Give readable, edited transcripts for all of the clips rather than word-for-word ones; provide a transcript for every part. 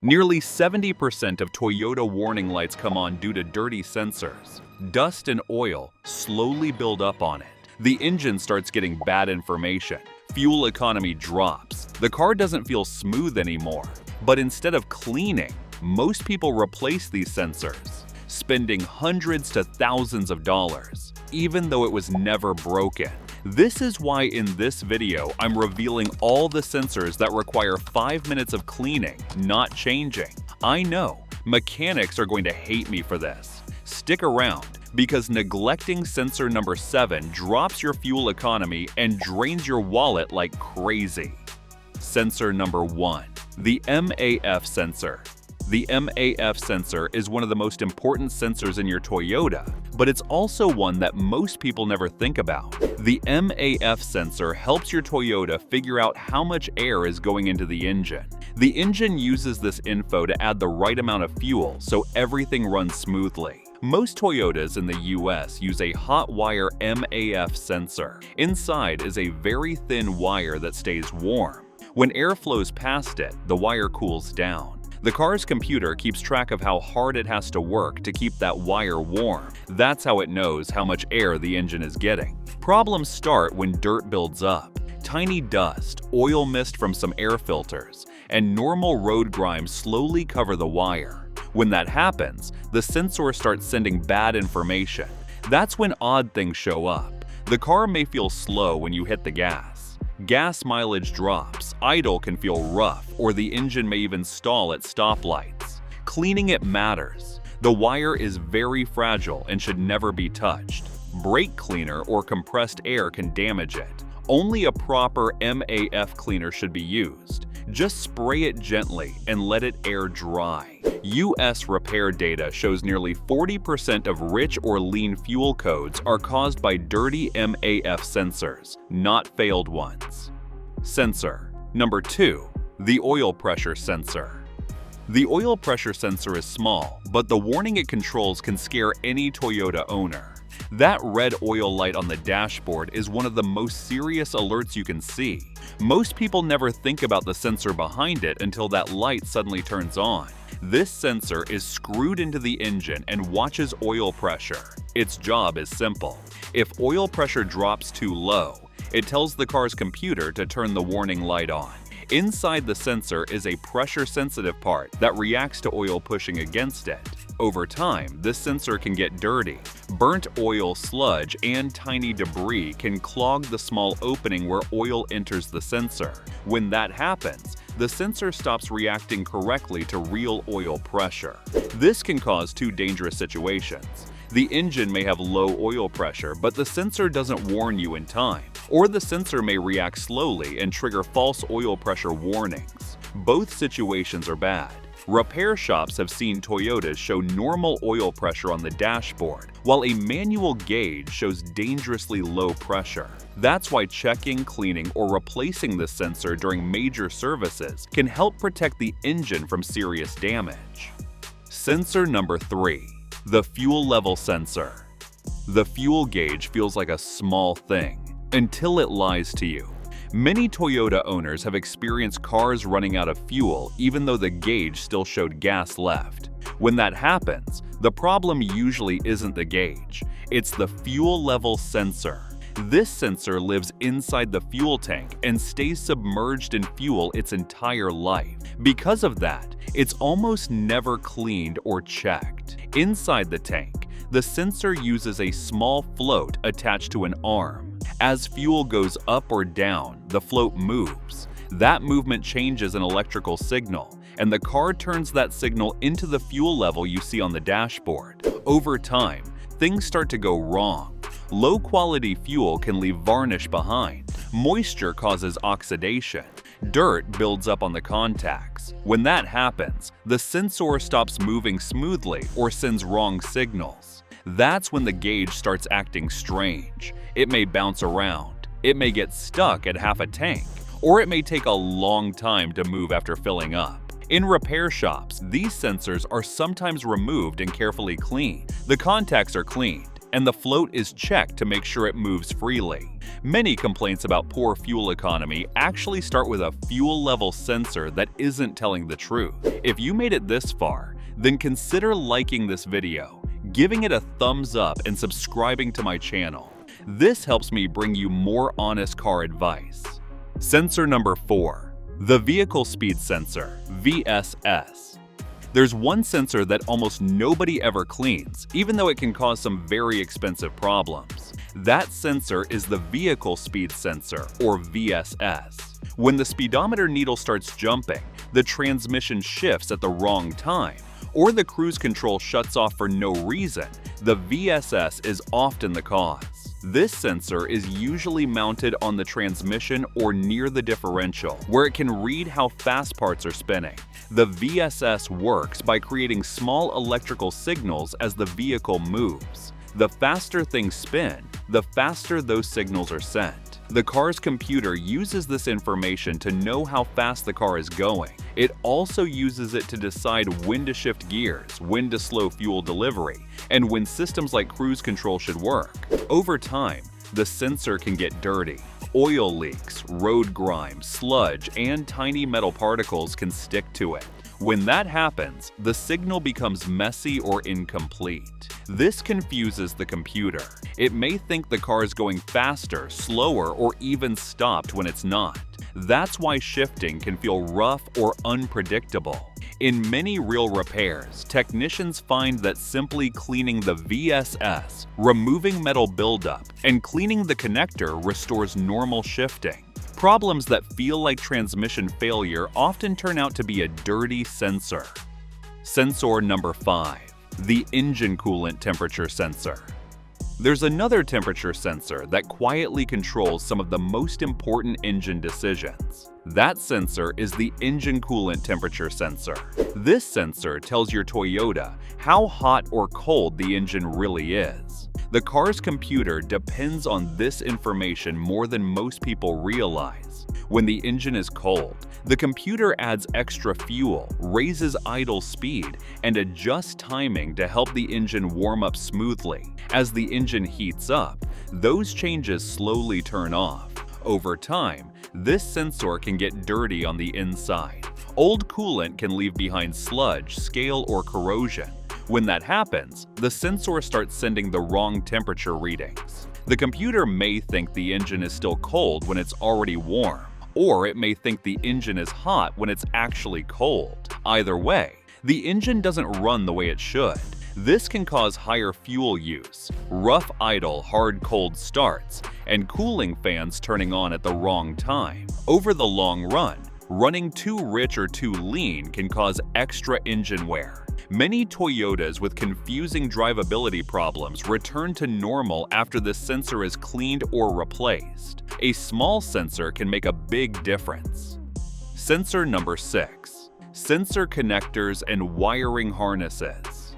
Nearly 70% of Toyota warning lights come on due to dirty sensors. Dust and oil slowly build up on it. The engine starts getting bad information. Fuel economy drops. The car doesn't feel smooth anymore. But instead of cleaning, most people replace these sensors, spending hundreds to thousands of dollars, even though it was never broken. This is why in this video, I'm revealing all the sensors that require 5 minutes of cleaning, not changing. I know, mechanics are going to hate me for this. Stick around, because neglecting sensor number 7 drops your fuel economy and drains your wallet like crazy. Sensor number 1. The MAF sensor. The MAF sensor is one of the most important sensors in your Toyota, but it's also one that most people never think about. The MAF sensor helps your Toyota figure out how much air is going into the engine. The engine uses this info to add the right amount of fuel so everything runs smoothly. Most Toyotas in the US use a hot wire MAF sensor. Inside is a very thin wire that stays warm. When air flows past it, the wire cools down. The car's computer keeps track of how hard it has to work to keep that wire warm. That's how it knows how much air the engine is getting. Problems start when dirt builds up. Tiny dust, oil mist from some air filters, and normal road grime slowly cover the wire. When that happens, the sensor starts sending bad information. That's when odd things show up. The car may feel slow when you hit the gas. Gas mileage drops, idle can feel rough, or the engine may even stall at stoplights. Cleaning it matters. The wire is very fragile and should never be touched. Brake cleaner or compressed air can damage it. Only a proper MAF cleaner should be used. Just spray it gently and let it air dry. US repair data shows nearly 40% of rich or lean fuel codes are caused by dirty MAF sensors, not failed ones. Sensor number 2. The oil pressure sensor. The oil pressure sensor is small, but the warning it controls can scare any Toyota owner. That red oil light on the dashboard is one of the most serious alerts you can see. Most people never think about the sensor behind it until that light suddenly turns on. This sensor is screwed into the engine and watches oil pressure. Its job is simple. If oil pressure drops too low, it tells the car's computer to turn the warning light on. Inside the sensor is a pressure-sensitive part that reacts to oil pushing against it. Over time, this sensor can get dirty. Burnt oil sludge and tiny debris can clog the small opening where oil enters the sensor. When that happens, the sensor stops reacting correctly to real oil pressure. This can cause two dangerous situations. The engine may have low oil pressure, but the sensor doesn't warn you in time. Or the sensor may react slowly and trigger false oil pressure warnings. Both situations are bad. Repair shops have seen Toyotas show normal oil pressure on the dashboard, while a manual gauge shows dangerously low pressure. That's why checking, cleaning, or replacing the sensor during major services can help protect the engine from serious damage. Sensor number 3. The fuel level sensor. The fuel gauge feels like a small thing until it lies to you. Many Toyota owners have experienced cars running out of fuel even though the gauge still showed gas left. When that happens, the problem usually isn't the gauge, it's the fuel level sensor. This sensor lives inside the fuel tank and stays submerged in fuel its entire life. Because of that, it's almost never cleaned or checked. Inside the tank, the sensor uses a small float attached to an arm. As fuel goes up or down, the float moves. That movement changes an electrical signal, and the car turns that signal into the fuel level you see on the dashboard. Over time, things start to go wrong. Low-quality fuel can leave varnish behind. Moisture causes oxidation. Dirt builds up on the contacts. When that happens, the sensor stops moving smoothly or sends wrong signals. That's when the gauge starts acting strange. It may bounce around, it may get stuck at half a tank, or it may take a long time to move after filling up. In repair shops, these sensors are sometimes removed and carefully cleaned. The contacts are cleaned, and the float is checked to make sure it moves freely. Many complaints about poor fuel economy actually start with a fuel level sensor that isn't telling the truth. If you made it this far, then consider liking this video, giving it a thumbs up, and subscribing to my channel. This helps me bring you more honest car advice. Sensor number 4. The Vehicle Speed Sensor, VSS. There's one sensor that almost nobody ever cleans, even though it can cause some very expensive problems. That sensor is the Vehicle Speed Sensor, or VSS. When the speedometer needle starts jumping, the transmission shifts at the wrong time, or the cruise control shuts off for no reason, the VSS is often the cause. This sensor is usually mounted on the transmission or near the differential, where it can read how fast parts are spinning. The VSS works by creating small electrical signals as the vehicle moves. The faster things spin, the faster those signals are sent. The car's computer uses this information to know how fast the car is going. It also uses it to decide when to shift gears, when to slow fuel delivery, and when systems like cruise control should work. Over time, the sensor can get dirty. Oil leaks, road grime, sludge, and tiny metal particles can stick to it. When that happens, the signal becomes messy or incomplete. This confuses the computer. It may think the car is going faster, slower, or even stopped when it's not. That's why shifting can feel rough or unpredictable. In many real repairs, technicians find that simply cleaning the VSS, removing metal buildup, and cleaning the connector restores normal shifting. Problems that feel like transmission failure often turn out to be a dirty sensor. Sensor number 5. The Engine Coolant Temperature Sensor. There's another temperature sensor that quietly controls some of the most important engine decisions. That sensor is the Engine Coolant Temperature Sensor. This sensor tells your Toyota how hot or cold the engine really is. The car's computer depends on this information more than most people realize. When the engine is cold, the computer adds extra fuel, raises idle speed, and adjusts timing to help the engine warm up smoothly. As the engine heats up, those changes slowly turn off. Over time, this sensor can get dirty on the inside. Old coolant can leave behind sludge, scale, or corrosion. When that happens, the sensor starts sending the wrong temperature readings. The computer may think the engine is still cold when it's already warm, or it may think the engine is hot when it's actually cold. Either way, the engine doesn't run the way it should. This can cause higher fuel use, rough idle hard-cold starts, and cooling fans turning on at the wrong time. Over the long run, running too rich or too lean can cause extra engine wear. Many Toyotas with confusing drivability problems return to normal after the sensor is cleaned or replaced. A small sensor can make a big difference. Sensor number 6. Sensor connectors and wiring harnesses.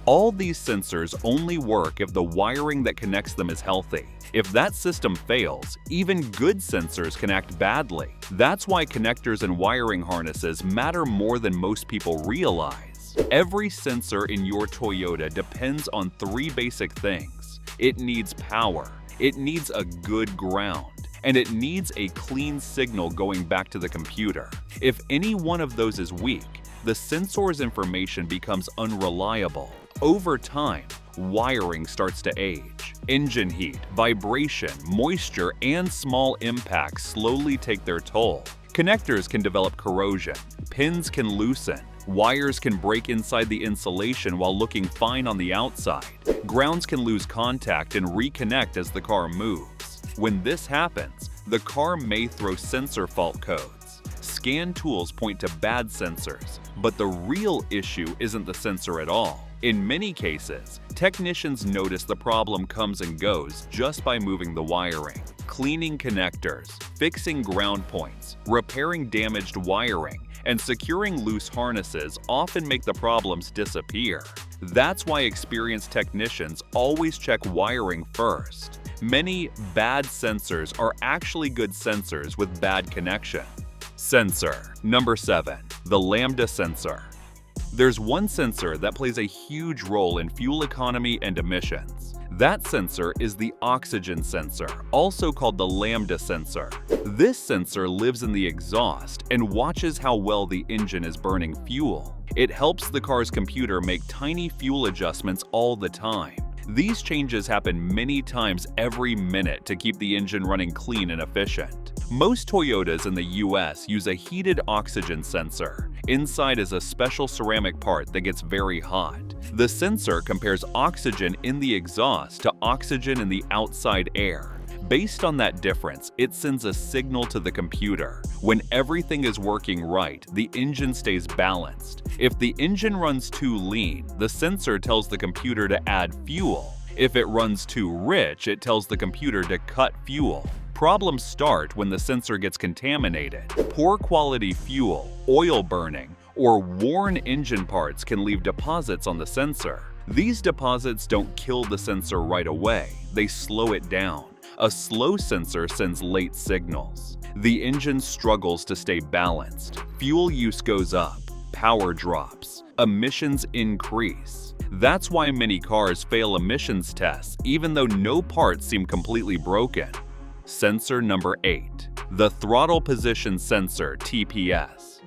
All these sensors only work if the wiring that connects them is healthy. If that system fails, even good sensors can act badly. That's why connectors and wiring harnesses matter more than most people realize. Every sensor in your Toyota depends on 3 basic things. It needs power, it needs a good ground, and it needs a clean signal going back to the computer. If any one of those is weak, the sensor's information becomes unreliable. Over time, wiring starts to age. Engine heat, vibration, moisture, and small impacts slowly take their toll. Connectors can develop corrosion, pins can loosen, wires can break inside the insulation while looking fine on the outside. Grounds can lose contact and reconnect as the car moves. When this happens, the car may throw sensor fault codes. Scan tools point to bad sensors, but the real issue isn't the sensor at all. In many cases, technicians notice the problem comes and goes just by moving the wiring. Cleaning connectors, fixing ground points, repairing damaged wiring, and securing loose harnesses often make the problems disappear. That's why experienced technicians always check wiring first. Many bad sensors are actually good sensors with bad connection. Sensor number 7. The Lambda Sensor. There's one sensor that plays a huge role in fuel economy and emissions. That sensor is the oxygen sensor, also called the lambda sensor. This sensor lives in the exhaust and watches how well the engine is burning fuel. It helps the car's computer make tiny fuel adjustments all the time. These changes happen many times every minute to keep the engine running clean and efficient. Most Toyotas in the US use a heated oxygen sensor. Inside is a special ceramic part that gets very hot. The sensor compares oxygen in the exhaust to oxygen in the outside air. Based on that difference, it sends a signal to the computer. When everything is working right, the engine stays balanced. If the engine runs too lean, the sensor tells the computer to add fuel. If it runs too rich, it tells the computer to cut fuel. Problems start when the sensor gets contaminated. Poor quality fuel, oil burning, or worn engine parts can leave deposits on the sensor. These deposits don't kill the sensor right away, they slow it down. A slow sensor sends late signals. The engine struggles to stay balanced. Fuel use goes up, power drops, emissions increase. That's why many cars fail emissions tests even though no parts seem completely broken. Sensor number 8. The Throttle Position Sensor, TPS.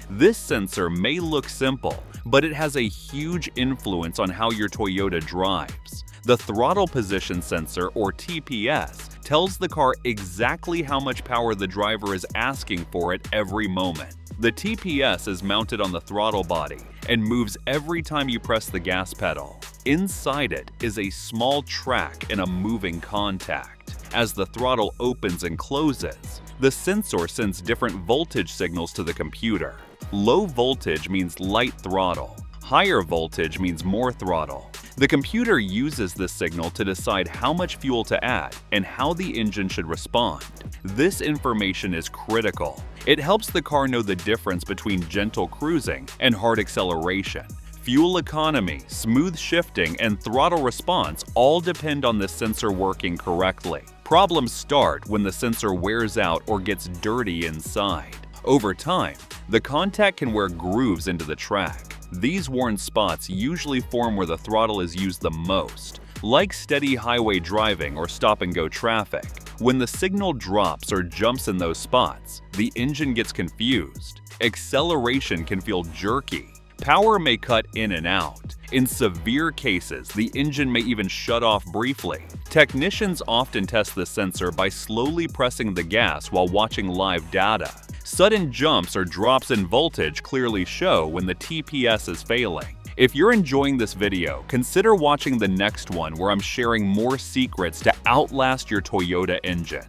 This sensor may look simple, but it has a huge influence on how your Toyota drives. The Throttle Position Sensor, or TPS, tells the car exactly how much power the driver is asking for at every moment. The TPS is mounted on the throttle body and moves every time you press the gas pedal. Inside it is a small track and a moving contact. As the throttle opens and closes, the sensor sends different voltage signals to the computer. Low voltage means light throttle. Higher voltage means more throttle. The computer uses this signal to decide how much fuel to add and how the engine should respond. This information is critical. It helps the car know the difference between gentle cruising and hard acceleration. Fuel economy, smooth shifting, and throttle response all depend on the sensor working correctly. Problems start when the sensor wears out or gets dirty inside. Over time, the contact can wear grooves into the track. These worn spots usually form where the throttle is used the most, like steady highway driving or stop-and-go traffic. When the signal drops or jumps in those spots, the engine gets confused. Acceleration can feel jerky. Power may cut in and out. In severe cases, the engine may even shut off briefly. Technicians often test the sensor by slowly pressing the gas while watching live data. Sudden jumps or drops in voltage clearly show when the TPS is failing. If you're enjoying this video, consider watching the next one where I'm sharing more secrets to outlast your Toyota engine.